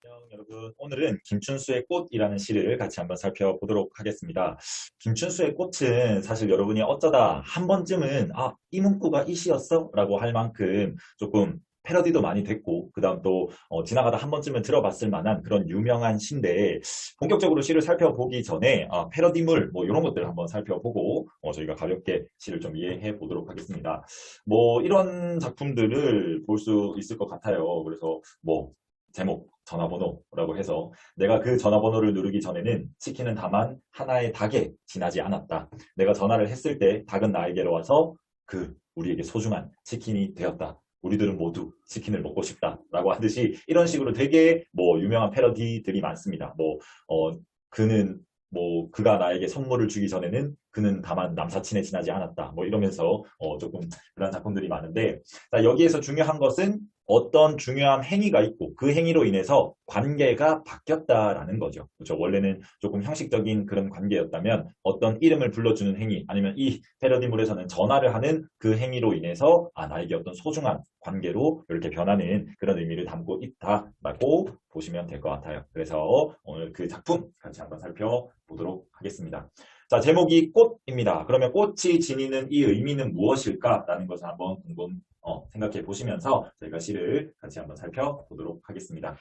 안녕 여러분. 오늘은 김춘수의 꽃이라는 시를 같이 한번 살펴보도록 하겠습니다. 김춘수의 꽃은 사실 여러분이 어쩌다 한 번쯤은 이 문구가 이 시였어? 라고 할 만큼 조금 패러디도 많이 됐고 그 다음 또 지나가다 한 번쯤은 들어봤을 만한 그런 유명한 시인데 본격적으로 시를 살펴보기 전에 패러디물 뭐 이런 것들을 한번 살펴보고 저희가 가볍게 시를 좀 이해해 보도록 하겠습니다. 뭐 이런 작품들을 볼 수 있을 것 같아요. 그래서 뭐 제목, 전화번호라고 해서 내가 그 전화번호를 누르기 전에는 치킨은 다만 하나의 닭에 지나지 않았다. 내가 전화를 했을 때 닭은 나에게로 와서 우리에게 소중한 치킨이 되었다. 우리들은 모두 치킨을 먹고 싶다라고 하듯이 이런 식으로 되게 뭐 유명한 패러디들이 많습니다. 그는 그가 나에게 선물을 주기 전에는 그는 다만 남사친에 지나지 않았다. 뭐 이러면서 조금 그런 작품들이 많은데 자, 여기에서 중요한 것은 어떤 중요한 행위가 있고 그 행위로 인해서 관계가 바뀌었다라는 거죠. 그렇죠? 원래는 조금 형식적인 그런 관계였다면 어떤 이름을 불러주는 행위 아니면 이 패러디물에서는 전화를 하는 그 행위로 인해서 나에게 어떤 소중한 관계로 이렇게 변하는 그런 의미를 담고 있다라고 보시면 될 것 같아요. 그래서 오늘 그 작품 같이 한번 살펴보도록 하겠습니다. 자, 제목이 꽃입니다. 그러면 꽃이 지니는 이 의미는 무엇일까라는 것을 한번 생각해 보시면서 저희가 시를 같이 한번 살펴보도록 하겠습니다.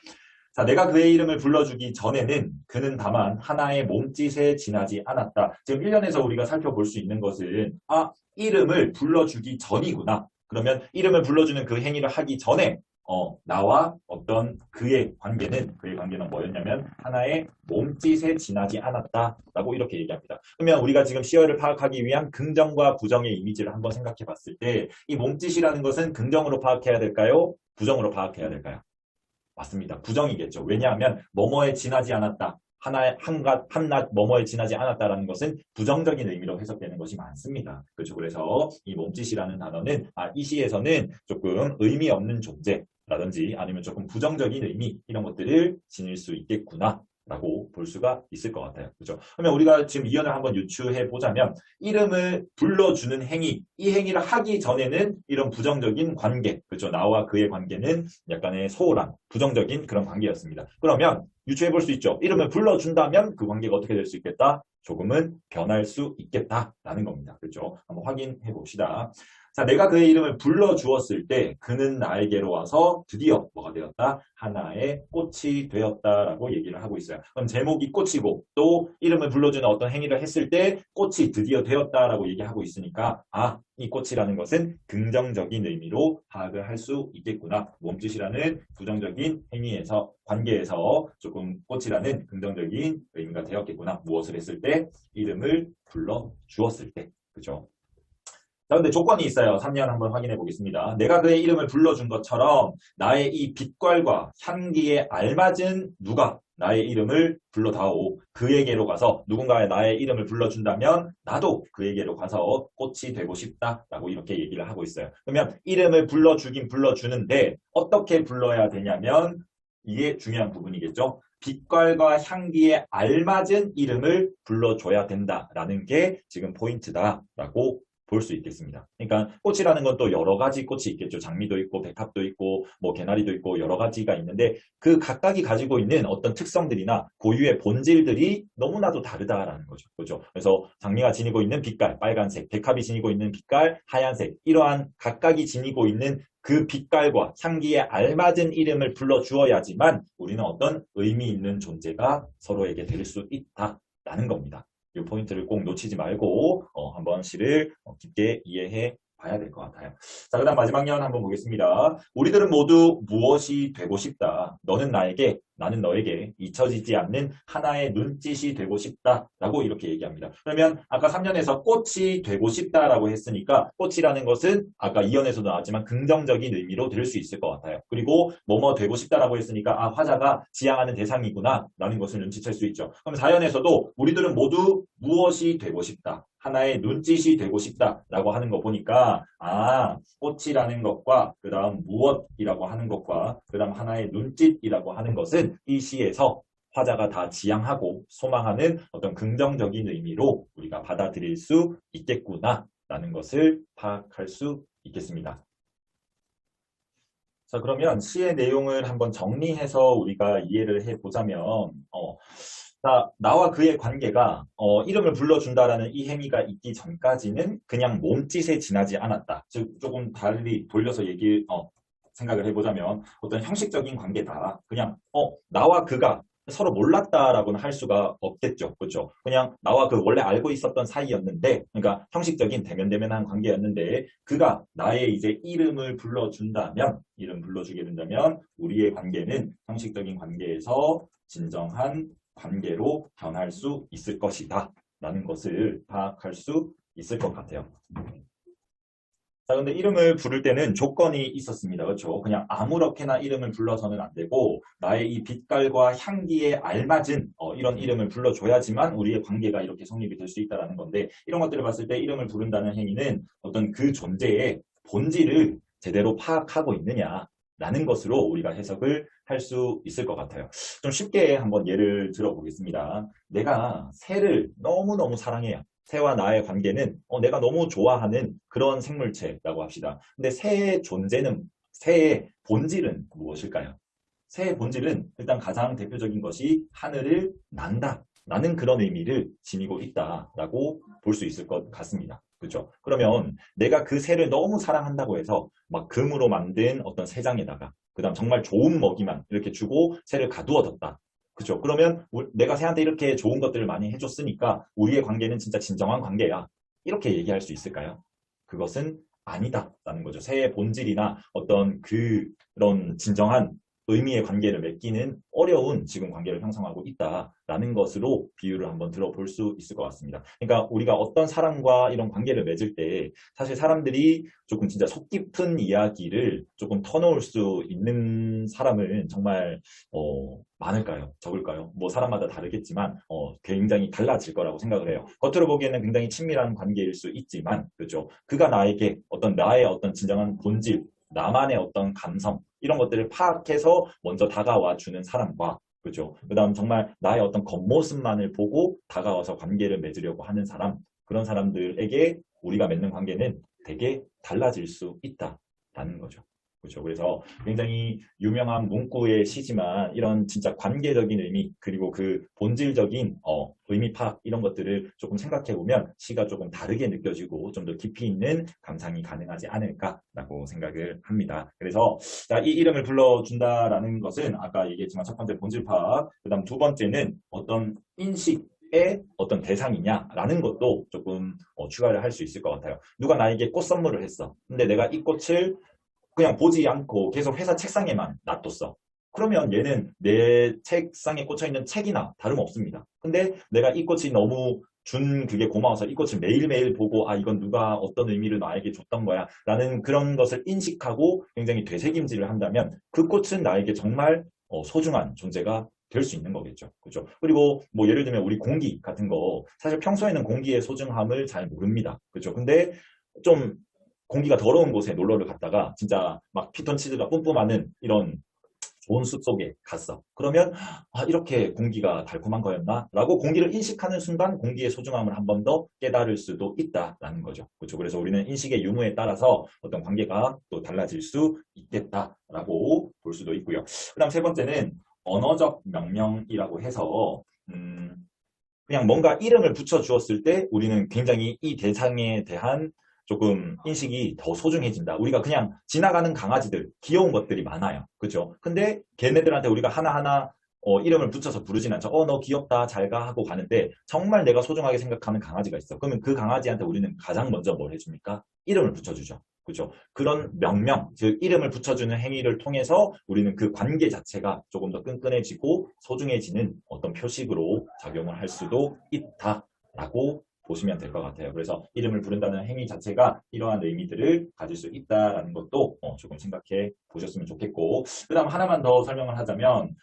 자, 내가 그의 이름을 불러주기 전에는 그는 다만 하나의 몸짓에 지나지 않았다. 지금 1년에서 우리가 살펴볼 수 있는 것은 이름을 불러주기 전이구나. 그러면 이름을 불러주는 그 행위를 하기 전에 나와 어떤 그의 관계는 뭐였냐면 하나의 몸짓에 지나지 않았다라고 이렇게 얘기합니다. 그러면 우리가 지금 시어를 파악하기 위한 긍정과 부정의 이미지를 한번 생각해 봤을 때 이 몸짓이라는 것은 긍정으로 파악해야 될까요? 부정으로 파악해야 될까요? 맞습니다. 부정이겠죠. 왜냐하면 뭐뭐에 지나지 않았다. 한낱 뭐뭐에 지나지 않았다라는 것은 부정적인 의미로 해석되는 것이 많습니다. 그렇죠. 그래서 이 몸짓이라는 단어는 이 시에서는 조금 의미 없는 존재라든지 아니면 조금 부정적인 의미 이런 것들을 지닐 수 있겠구나. 라고 볼 수가 있을 것 같아요. 그렇죠. 그러면 우리가 지금 이연을 한번 유추해 보자면 이름을 불러주는 행위, 이 행위를 하기 전에는 이런 부정적인 관계, 그렇죠. 나와 그의 관계는 약간의 소홀한, 부정적인 그런 관계였습니다. 그러면 유추해 볼 수 있죠. 이름을 불러준다면 그 관계가 어떻게 될 수 있겠다? 조금은 변할 수 있겠다라는 겁니다. 그렇죠. 한번 확인해 봅시다. 자, 내가 그의 이름을 불러주었을 때 그는 나에게로 와서 드디어 뭐가 되었다? 하나의 꽃이 되었다라고 얘기를 하고 있어요. 그럼 제목이 꽃이고 또 이름을 불러주는 어떤 행위를 했을 때 꽃이 드디어 되었다라고 얘기하고 있으니까 이 꽃이라는 것은 긍정적인 의미로 파악을 할 수 있겠구나. 몸짓이라는 부정적인 행위에서 관계에서 조금 꽃이라는 긍정적인 의미가 되었겠구나. 무엇을 했을 때? 이름을 불러주었을 때. 그죠? 자, 근데 조건이 있어요. 3년 한번 확인해 보겠습니다. 내가 그의 이름을 불러준 것처럼 나의 이 빛깔과 향기에 알맞은 누가 나의 이름을 불러다오. 그에게로 가서 누군가의 나의 이름을 불러준다면 나도 그에게로 가서 꽃이 되고 싶다라고 이렇게 얘기를 하고 있어요. 그러면 이름을 불러주긴 불러주는데 어떻게 불러야 되냐면 이게 중요한 부분이겠죠. 빛깔과 향기에 알맞은 이름을 불러줘야 된다라는 게 지금 포인트다라고 볼 수 있겠습니다. 그러니까 꽃이라는 건 또 여러 가지 꽃이 있겠죠. 장미도 있고 백합도 있고 뭐 개나리도 있고 여러 가지가 있는데 그 각각이 가지고 있는 어떤 특성들이나 고유의 본질들이 너무나도 다르다라는 거죠. 그렇죠? 그래서 장미가 지니고 있는 빛깔 빨간색, 백합이 지니고 있는 빛깔 하얀색 이러한 각각이 지니고 있는 그 빛깔과 향기에 알맞은 이름을 불러주어야지만 우리는 어떤 의미 있는 존재가 서로에게 될 수 있다라는 겁니다. 이 포인트를 꼭 놓치지 말고 한번 시를 깊게 이해해 봐야 될 것 같아요. 자, 그다음 마지막 년 한번 보겠습니다. 우리들은 모두 무엇이 되고 싶다. 너는 나에게, 나는 너에게 잊혀지지 않는 하나의 눈짓이 되고 싶다라고 이렇게 얘기합니다. 그러면 아까 3년에서 꽃이 되고 싶다라고 했으니까 꽃이라는 것은 아까 2연에서도 나왔지만 긍정적인 의미로 들을 수 있을 것 같아요. 그리고 뭐뭐 되고 싶다라고 했으니까 화자가 지향하는 대상이구나 라는 것을 눈치챌 수 있죠. 그럼 4연에서도 우리들은 모두 무엇이 되고 싶다. 하나의 눈짓이 되고 싶다라고 하는 거 보니까 꽃이라는 것과 그 다음 무엇이라고 하는 것과 그 다음 하나의 눈짓이라고 하는 것은 이 시에서 화자가 다 지향하고 소망하는 어떤 긍정적인 의미로 우리가 받아들일 수 있겠구나라는 것을 파악할 수 있겠습니다. 자, 그러면 시의 내용을 한번 정리해서 우리가 이해를 해보자면, 나와 그의 관계가 이름을 불러준다라는 이 행위가 있기 전까지는 그냥 몸짓에 지나지 않았다. 즉 조금 달리 돌려서 생각을 해보자면 어떤 형식적인 관계다. 그냥 나와 그가 서로 몰랐다라고는 할 수가 없겠죠. 그렇죠? 그냥 나와 그 원래 알고 있었던 사이였는데, 그러니까 형식적인 대면대면한 관계였는데 그가 나의 이제 이름 불러주게 된다면 우리의 관계는 형식적인 관계에서 진정한 관계로 변할 수 있을 것이다 라는 것을 파악할 수 있을 것 같아요. 자, 근데 이름을 부를 때는 조건이 있었습니다. 그렇죠? 그냥 아무렇게나 이름을 불러서는 안 되고 나의 이 빛깔과 향기에 알맞은 이런 이름을 불러줘야지만 우리의 관계가 이렇게 성립이 될 수 있다는 건데, 이런 것들을 봤을 때 이름을 부른다는 행위는 어떤 그 존재의 본질을 제대로 파악하고 있느냐라는 것으로 우리가 해석을 할 수 있을 것 같아요. 좀 쉽게 한번 예를 들어보겠습니다. 내가 새를 너무너무 사랑해요. 새와 나의 관계는 내가 너무 좋아하는 그런 생물체라고 합시다. 근데 새의 본질은 무엇일까요? 새의 본질은 일단 가장 대표적인 것이 하늘을 난다 라는 그런 의미를 지니고 있다라고 볼 수 있을 것 같습니다. 그렇죠? 그러면 내가 그 새를 너무 사랑한다고 해서 막 금으로 만든 어떤 새장에다가 그다음 정말 좋은 먹이만 이렇게 주고 새를 가두어뒀다. 그죠? 그러면 내가 새한테 이렇게 좋은 것들을 많이 해줬으니까 우리의 관계는 진짜 진정한 관계야. 이렇게 얘기할 수 있을까요? 그것은 아니다라는 거죠. 새의 본질이나 어떤 그런 진정한 의미의 관계를 맺기는 어려운 지금 관계를 형성하고 있다라는 것으로 비유를 한번 들어볼 수 있을 것 같습니다. 그러니까 우리가 어떤 사람과 이런 관계를 맺을 때 사실 사람들이 조금 진짜 속 깊은 이야기를 조금 터놓을 수 있는 사람은 정말 많을까요? 적을까요? 뭐 사람마다 다르겠지만 굉장히 달라질 거라고 생각을 해요. 겉으로 보기에는 굉장히 친밀한 관계일 수 있지만 그렇죠? 그가 나에게 나의 어떤 진정한 본질, 나만의 어떤 감성 이런 것들을 파악해서 먼저 다가와 주는 사람과 그죠? 그다음 정말 나의 어떤 겉모습만을 보고 다가와서 관계를 맺으려고 하는 사람 그런 사람들에게 우리가 맺는 관계는 되게 달라질 수 있다라는 거죠. 그렇죠. 그래서 굉장히 유명한 문구의 시지만 이런 진짜 관계적인 의미 그리고 그 본질적인 의미 파악 이런 것들을 조금 생각해 보면 시가 조금 다르게 느껴지고 좀 더 깊이 있는 감상이 가능하지 않을까라고 생각을 합니다. 그래서 이 이름을 불러준다라는 것은 아까 얘기했지만 첫 번째 본질 파악, 그다음 두 번째는 어떤 인식의 어떤 대상이냐라는 것도 조금 추가를 할 수 있을 것 같아요. 누가 나에게 꽃 선물을 했어. 근데 내가 이 꽃을 그냥 보지 않고 계속 회사 책상에만 놔뒀어. 그러면 얘는 내 책상에 꽂혀있는 책이나 다름없습니다. 근데 내가 이 꽃이 너무 준 그게 고마워서 이 꽃을 매일매일 보고 이건 누가 어떤 의미를 나에게 줬던 거야 라는 그런 것을 인식하고 굉장히 되새김질을 한다면 그 꽃은 나에게 정말 소중한 존재가 될 수 있는 거겠죠. 그죠? 그리고 뭐 예를 들면 우리 공기 같은 거 사실 평소에는 공기의 소중함을 잘 모릅니다. 그죠? 근데 좀 공기가 더러운 곳에 놀러를 갔다가 진짜 막 피톤치드가 뿜뿜하는 이런 좋은 숲 속에 갔어. 그러면 이렇게 공기가 달콤한 거였나? 라고 공기를 인식하는 순간 공기의 소중함을 한 번 더 깨달을 수도 있다라는 거죠. 그렇죠. 그래서 우리는 인식의 유무에 따라서 어떤 관계가 또 달라질 수 있겠다라고 볼 수도 있고요. 그다음 세 번째는 언어적 명령이라고 해서 그냥 뭔가 이름을 붙여 주었을 때 우리는 굉장히 이 대상에 대한 조금 인식이 더 소중해진다. 우리가 그냥 지나가는 강아지들, 귀여운 것들이 많아요. 그죠? 근데 걔네들한테 우리가 하나하나 이름을 붙여서 부르진 않죠. 너 귀엽다, 잘 가 하고 가는데 정말 내가 소중하게 생각하는 강아지가 있어. 그러면 그 강아지한테 우리는 가장 먼저 뭘 해줍니까? 이름을 붙여주죠. 그죠? 그런 명령, 즉 이름을 붙여주는 행위를 통해서 우리는 그 관계 자체가 조금 더 끈끈해지고 소중해지는 어떤 표식으로 작용을 할 수도 있다라고 보시면 될 것 같아요. 그래서 이름을 부른다는 행위 자체가 이러한 의미들을 가질 수 있다라는 것도 조금 생각해 보셨으면 좋겠고, 그 다음 하나만 더 설명을 하자면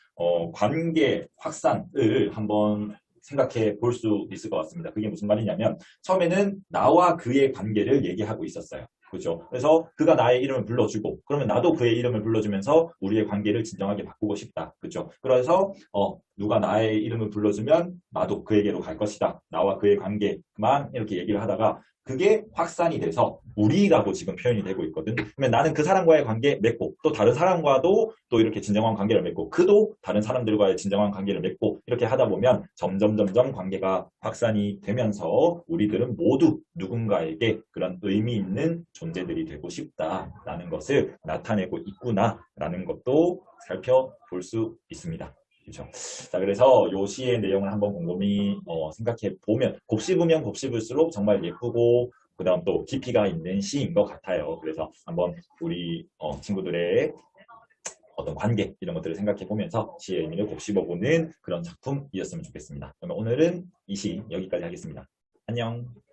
관계 확산을 한번 생각해 볼 수 있을 것 같습니다. 그게 무슨 말이냐면 처음에는 나와 그의 관계를 얘기하고 있었어요. 그죠? 그래서 그가 나의 이름을 불러주고 그러면 나도 그의 이름을 불러주면서 우리의 관계를 진정하게 바꾸고 싶다. 그죠? 그래서 누가 나의 이름을 불러주면 나도 그에게로 갈 것이다. 나와 그의 관계만 이렇게 얘기를 하다가 그게 확산이 돼서 우리라고 지금 표현이 되고 있거든. 그러면 나는 그 사람과의 관계 맺고 또 다른 사람과도 또 이렇게 진정한 관계를 맺고 그도 다른 사람들과의 진정한 관계를 맺고 이렇게 하다 보면 점점 관계가 확산이 되면서 우리들은 모두 누군가에게 그런 의미 있는 존재들이 되고 싶다라는 것을 나타내고 있구나라는 것도 살펴볼 수 있습니다. 그렇죠. 자, 그래서 요 시의 내용을 한번 곰곰이 생각해 보면 곱씹으면 곱씹을수록 정말 예쁘고 그 다음 또 깊이가 있는 시인 것 같아요. 그래서 한번 우리 친구들의 어떤 관계 이런 것들을 생각해 보면서 시의 의미를 곱씹어보는 그런 작품이었으면 좋겠습니다. 그러면 오늘은 이 시 여기까지 하겠습니다. 안녕.